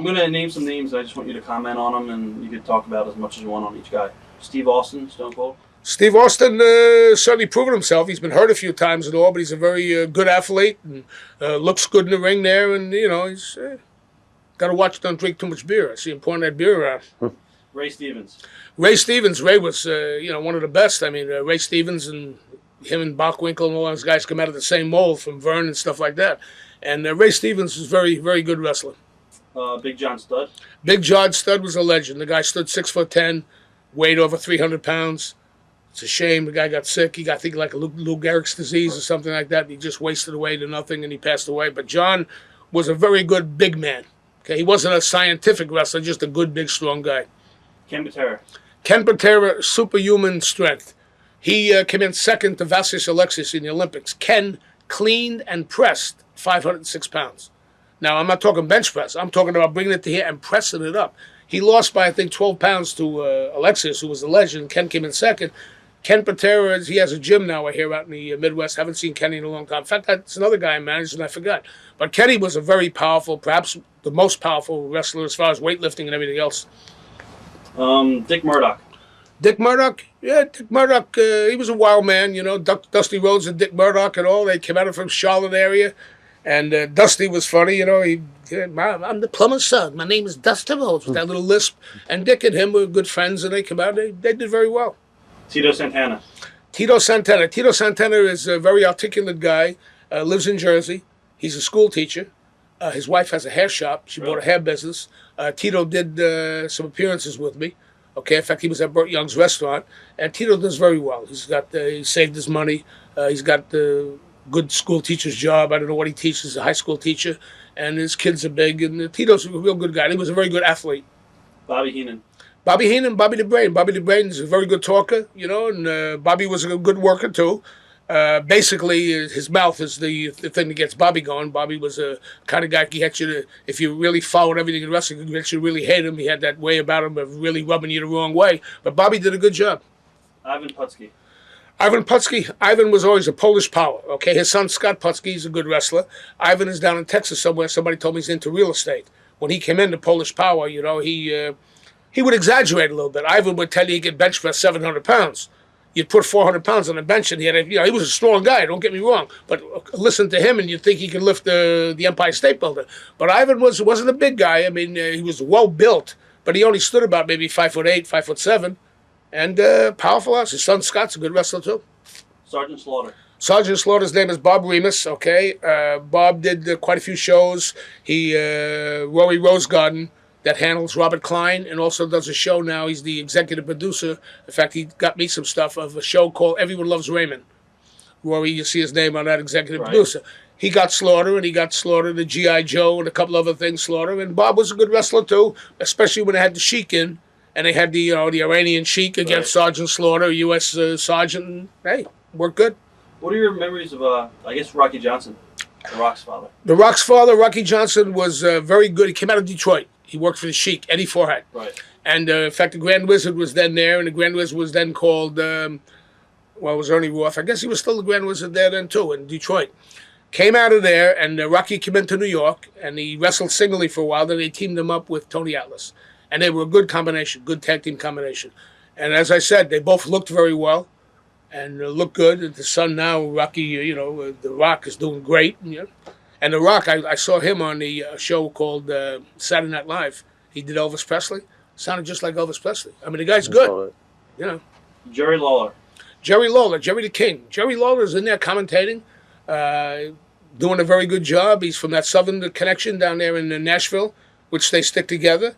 going to name some names. I just want you to comment on them, and you could talk about as much as you want on each guy. Steve Austin, Stone Cold. Steve Austin certainly proven himself. He's been hurt a few times and all, but he's a very good athlete and looks good in the ring there. And, he's got to watch, don't drink too much beer. I see him pouring that beer around. Ray Stevens. Ray was, one of the best. I mean, Ray Stevens and him and Bockwinkel and all those guys come out of the same mold from Vern and stuff like that. And Ray Stevens is very, very good wrestler. Big John Studd. Big John Studd was a legend. The guy stood 6'10", weighed over 300 pounds. It's a shame the guy got sick. He got, I think, like a Lou Gehrig's disease or something like that. He just wasted away to nothing, and he passed away. But John was a very good big man. Okay, he wasn't a scientific wrestler, just a good, big, strong guy. Ken Patera. Ken Patera, superhuman strength. He came in second to Vassilis Alexis in the Olympics. Ken cleaned and pressed 506 pounds. Now, I'm not talking bench press. I'm talking about bringing it to here and pressing it up. He lost by, I think, 12 pounds to Alexis, who was a legend. Ken came in second. Ken Patera, he has a gym now, I hear, out in the Midwest. Haven't seen Kenny in a long time. In fact, that's another guy I managed, and I forgot. But Kenny was a very powerful, perhaps the most powerful wrestler as far as weightlifting and everything else. Dick Murdoch. Dick Murdoch? Yeah, Dick Murdoch, he was a wild man, Dusty Rhodes and Dick Murdoch and all. They came out from Charlotte area. And Dusty was funny, I'm the plumber's son. My name is Dusty Rhodes, with that little lisp. And Dick and him were good friends, and they came out. They did very well. Tito Santana. Tito Santana is a very articulate guy, lives in Jersey. He's a school teacher. His wife has a hair shop. She bought a hair business. Tito did some appearances with me. Okay, in fact, he was at Burt Young's restaurant. And Tito does very well. He saved his money. He's got the good school teacher's job. I don't know what he teaches, a high school teacher. And his kids are big. And Tito's a real good guy. He was a very good athlete. Bobby Heenan. Bobby the Brain. Bobby the Brain is a very good talker, and Bobby was a good worker too. Basically, his mouth is the thing that gets Bobby going. Bobby was a kind of guy he had you to, if you really followed everything in wrestling, he get you to really hate him. He had that way about him of really rubbing you the wrong way. But Bobby did a good job. Ivan Putski. Ivan was always a Polish power, okay? His son, Scott Putski, is a good wrestler. Ivan is down in Texas somewhere. Somebody told me he's into real estate. When he came into Polish power, he would exaggerate a little bit. Ivan would tell you he could bench press 700 pounds. You'd put 400 pounds on the bench, and he was a strong guy, don't get me wrong. But listen to him, and you'd think he could lift the Empire State Building. But Ivan wasn't a big guy. I mean, he was well-built, but he only stood about maybe 5'8", 5'7", and powerful ass. His son Scott's a good wrestler, too. Sergeant Slaughter. Sergeant Slaughter's name is Bob Remus, okay? Bob did quite a few shows. Rory Rosegarden, that handles Robert Klein and also does a show now. He's the executive producer. In fact, he got me some stuff of a show called Everyone Loves Raymond. Rory, you see his name on that executive producer. He got Slaughter, and he got Slaughter, the G.I. Joe, and a couple other things, Slaughter. And Bob was a good wrestler, too, especially when they had the Sheik in, and they had the Iranian Sheik against Sergeant Slaughter, U.S. Sergeant. And, hey, worked good. What are your memories of, Rocky Johnson, The Rock's father? The Rock's father, Rocky Johnson, was very good. He came out of Detroit. He worked for the Sheik, Eddie Forhat. Right. And, in fact, the Grand Wizard was then there, and the Grand Wizard was then called, it was Ernie Roth. I guess he was still the Grand Wizard there then, too, in Detroit. Came out of there, and Rocky came into New York, and he wrestled singly for a while. Then they teamed him up with Tony Atlas. And they were a good combination, good tag team combination. And as I said, they both looked very well and looked good. And the son now, Rocky, The Rock is doing great, And The Rock, I saw him on the show called Saturday Night Live. He did Elvis Presley. Sounded just like Elvis Presley. I mean, the guy's good. Jerry Lawler. Jerry the King. Jerry Lawler's in there commentating, doing a very good job. He's from that Southern connection down there in Nashville, which they stick together.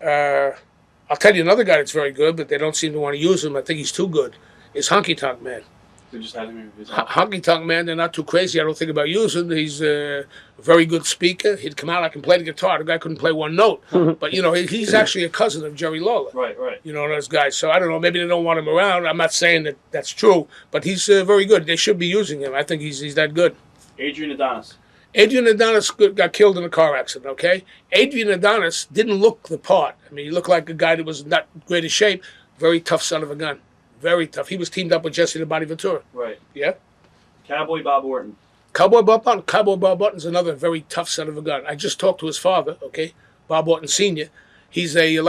I'll tell you another guy that's very good, but they don't seem to want to use him. I think he's too good. Is Honky Tonk Man. They just had him in Honky Tonk Man, they're not too crazy, I don't think, about using. He's a very good speaker. He'd come out, I can play the guitar. The guy couldn't play one note. But, he's actually a cousin of Jerry Lawler. Right. Those guys. So, I don't know, maybe they don't want him around. I'm not saying that that's true, but he's very good. They should be using him. I think he's that good. Adrian Adonis. Adrian Adonis got killed in a car accident, okay? Adrian Adonis didn't look the part. I mean, he looked like a guy that was not great shape. Very tough son of a gun. Very tough. He was teamed up with Jesse the Body Ventura. Right. Yeah? Cowboy Bob Orton. Cowboy Bob Orton's another very tough son of a gun. I just talked to his father, okay? Bob Orton Sr. He's in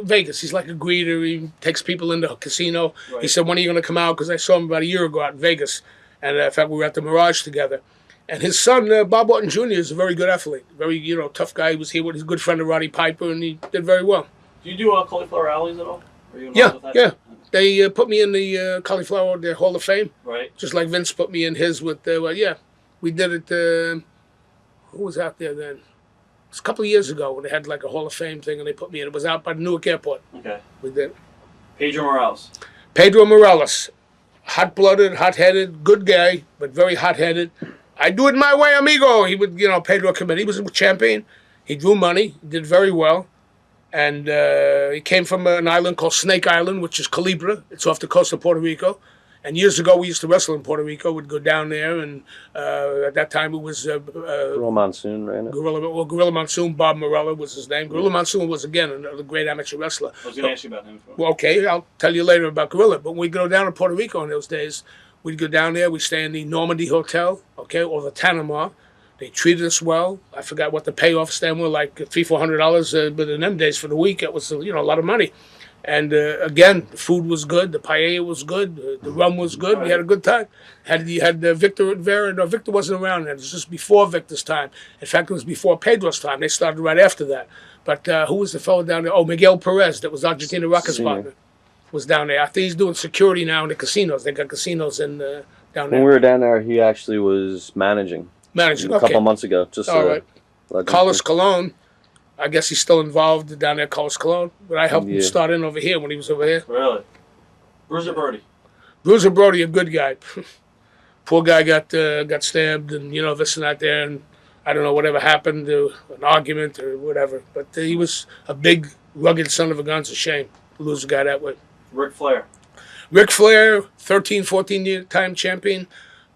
Vegas. He's like a greeter. He takes people into a casino. Right. He said, when are you going to come out? Because I saw him about a year ago out in Vegas. And in fact, we were at the Mirage together. And his son, Bob Orton Jr., is a very good athlete. Very, tough guy. He was here with his good friend Roddy Piper, and he did very well. Do you do cauliflower alleys at all? Are you Yeah, involved with that? yeah. They put me in the Cauliflower the Hall of Fame. Right. Just like Vince put me in his with, we did it, who was out there then? It was a couple of years ago when they had like a Hall of Fame thing and they put me in. It was out by the Newark Airport. Okay. We did. Pedro Morales. Pedro Morales. Hot-blooded, hot-headed, good guy, but very hot-headed. I do it my way, amigo. He would, Pedro Commit. He was a champion. He drew money. He did very well. And he came from an island called Snake Island, which is Culebra. It's off the coast of Puerto Rico. And years ago, we used to wrestle in Puerto Rico. We'd go down there, and at that time, it was... Gorilla Monsoon ran it. Gorilla Monsoon, Bob Morella was his name. Gorilla Monsoon was, again, another great amateur wrestler. I was going to ask you about him. Well, okay, I'll tell you later about Gorilla. But when we go down to Puerto Rico in those days, we'd go down there, we'd stay in the Normandy Hotel, okay, or the Tanamar. They treated us well. I forgot what the payoffs then were, like $300-400, but in them days for the week, it was, a lot of money. And again, the food was good, the paella was good, the rum was good. We had a good time. You had Victor Vera. No, Victor wasn't around then. It was just before Victor's time. In fact, it was before Pedro's time. They started right after that. But who was the fellow down there? Oh, Miguel Perez. That was Argentina Rocket's partner. Was down there. I think he's doing security now in the casinos. They got casinos down there. When we were down there, he actually was managing. A couple months ago. Just all right. Carlos Colon. I guess he's still involved down there, Carlos Colon. But I helped him start in over here when he was over here. Really? Bruiser Brody. Bruiser Brody, a good guy. Poor guy got stabbed and, this and that there. And I don't know whatever happened, an argument or whatever. But he was a big, rugged son of a gun. It's a shame to lose a guy that way. Ric Flair. Ric Flair, 13, 14-time champion.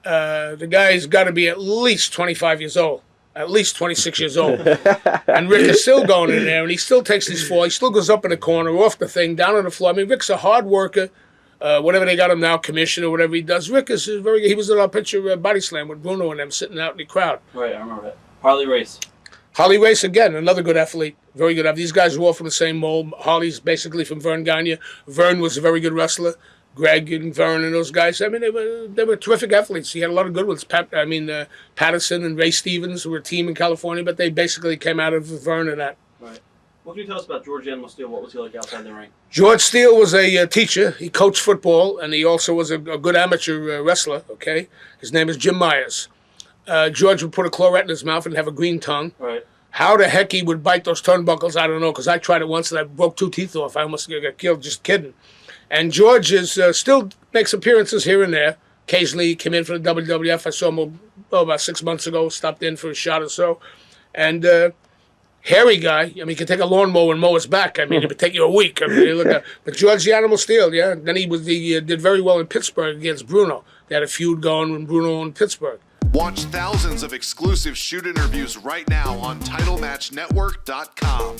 The guy's got to be at least 25 years old. At least 26 years old. And Rick is still going in there, and he still takes his fall. He still goes up in the corner, off the thing, down on the floor. I mean, Rick's a hard worker. Whatever they got him now, commissioner, whatever he does. Rick is very good. He was in our picture Body Slam with Bruno and them sitting out in the crowd. Right, I remember that. Harley Race. Harley Race, again, another good athlete. Very good athlete. These guys were all from the same mold. Harley's basically from Vern Gagne. Vern was a very good wrestler. Greg and Vern and those guys. I mean, they were terrific athletes. He had a lot of good ones. Patterson and Ray Stevens were a team in California, but they basically came out of Vern and that. Right. What can you tell us about George Animal Steele? What was he like outside the ring? George Steele was a teacher. He coached football, and he also was a good amateur wrestler, okay? His name is Jim Myers. George would put a claret in his mouth and have a green tongue. Right. How the heck he would bite those turnbuckles, I don't know, because I tried it once and I broke 2 teeth off. I almost got killed, just kidding. And George still makes appearances here and there. Occasionally he came in for the WWF. I saw him about 6 months ago, stopped in for a shot or so. And hairy guy. I mean, he could take a lawnmower and mow his back. I mean, it would take you a week. I mean, but George the Animal Steele, yeah. Then he did very well in Pittsburgh against Bruno. They had a feud going with Bruno in Pittsburgh. Watch thousands of exclusive shoot interviews right now on TitleMatchNetwork.com.